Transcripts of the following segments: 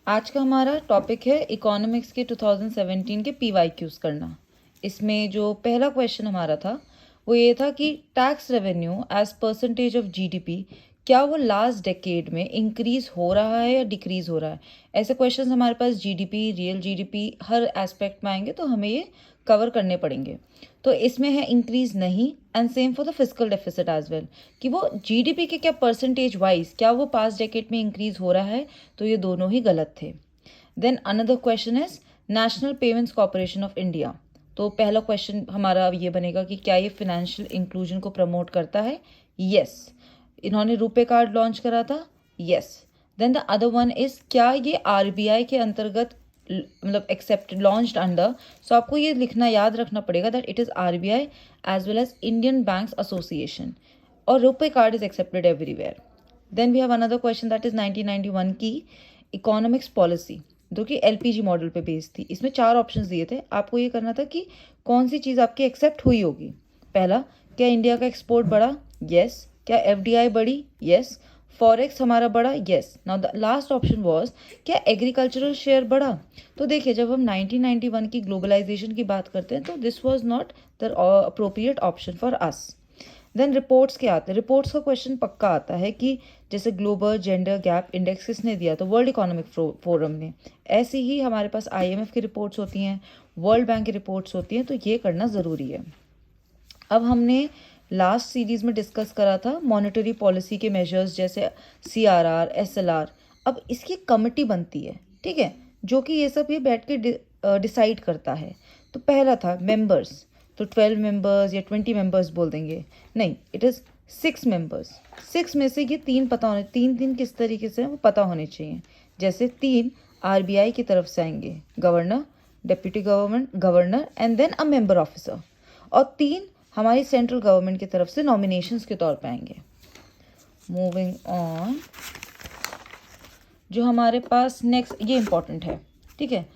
आज का हमारा टॉपिक है इकोनॉमिक्स के 2017 के PYQs करना। इसमें जो पहला क्वेश्चन हमारा था वो ये था कि tax revenue as percentage of GDP क्या वो लास्ट डेकेड में इंक्रीज हो रहा है या डिक्रीज हो रहा है। ऐसे क्वेश्चंस हमारे पास जीडीपी, रियल जीडीपी हर एस्पेक्ट में आएंगे तो हमें ये कवर करने पड़ेंगे। तो इसमें है इंक्रीज नहीं, and same for the physical deficit as well, कि वो जीडीपी के क्या परसेंटेज वाइज क्या वो पास्ट डेकेड में इंक्रीज हो रहा है, तो ये दोनों ही गलत थे। Then another question is national payments corporation of India. तो पहला क्वेश्चन हमारा ये बनेगा कि क्या ये फाइनेंशियल इंक्लूजन को प्रमोट करता है। यस। इन्होंने रुपे कार्ड लॉन्च करा था। Yes. Then the other one is क्या ये आरबीआई के अंतर्गत मतलब एक्सेप्टेड लॉन्च्ड अंडर। सो आपको ये लिखना याद रखना पड़ेगा that it is RBI as well as Indian banks association, और RuPay card is accepted everywhere. Then we have another question that is 1991 की इकोनॉमिक्स पॉलिसी, जो कि एलपीजी मॉडल पे बेस्ड थी। इसमें 4 ऑप्शंस दिए थे, आपको ये करना था कि कौन सी चीज़ आपकी एक्सेप्ट हुई होगी। पहला, क्या इंडिया का एक्सपोर्ट बढ़ा। यस। क्या एफडीआई बढ़ी। यस। फॉरेक्स हमारा बढ़ा। Yes. Now the last option was क्या एग्रीकल्चरल शेयर बढ़ा। तो देखिए, जब हम 1991 की ग्लोबलाइजेशन की बात करते हैं तो this was not the appropriate option for us. Then reports के आते हैं। रिपोर्ट्स का क्वेश्चन पक्का आता है कि जैसे ग्लोबल जेंडर गैप इंडेक्स किसने दिया, तो वर्ल्ड इकोनॉमिक फोरम ने। ऐसी ही हमारे पास आईएमएफ की रिपोर्ट्स होती हैं, वर्ल्ड बैंक की रिपोर्ट्स होती हैं, तो ये करना ज़रूरी है। अब हमने लास्ट सीरीज में डिस्कस करा था मॉनेटरी पॉलिसी के मेजर्स जैसे सीआरआर, एसएलआर। अब इसकी कमिटी बनती है, ठीक है, जो कि ये सब ये बैठ के डिसाइड करता है। तो पहला था मेंबर्स, तो 12 मेंबर्स या 20 मेंबर्स बोल देंगे, नहीं, इट इज़ 6 मेंबर्स। 6 में से ये 3 पता होने, 3 किस तरीके से वो पता होने चाहिए। जैसे 3 आरबीआई की तरफ से आएंगे, governor, deputy governor and then a member officer, और 3 हमारी सेंट्रल गवर्नमेंट की तरफ से नॉमिनेशंस के तौर पे आएंगे। मूविंग ऑन, जो हमारे पास नेक्स्ट, ये इंपॉर्टेंट है, ठीक है।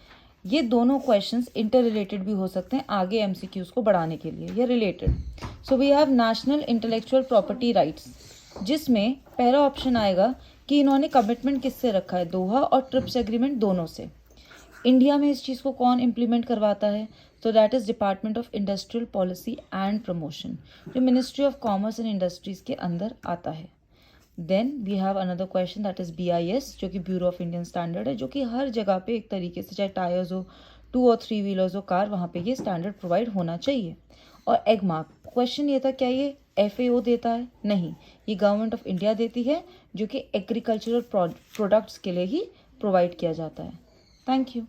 ये दोनों क्वेश्चंस इंटर रिलेटेड भी हो सकते हैं आगे एमसीक्यूज को बढ़ाने के लिए, ये related. So we have national intellectual property rights, जिसमें पहला ऑप्शन आएगा कि इन्होंने कमिटमेंट किससे रखा है, दोहा और ट्रिप्स एग्रीमेंट दोनों से। इंडिया में इस चीज़ को कौन इम्प्लीमेंट करवाता है, तो that is department of industrial policy and promotion, जो ministry of commerce and industries के अंदर आता है। Then we have another question that is BIS, जो कि ब्यूरो ऑफ इंडियन स्टैंडर्ड है, जो कि हर जगह पे एक तरीके से, चाहे टायर्स हो, 2 और 3 व्हीलर्स हो कार, वहाँ पे ये स्टैंडर्ड प्रोवाइड होना चाहिए। और एग मार्क, क्वेश्चन ये था क्या ये FAO देता है, नहीं, ये गवर्नमेंट ऑफ इंडिया देती है, जो कि एग्रीकल्चरल प्रोडक्ट्स के लिए ही प्रोवाइड किया जाता है। Thank you.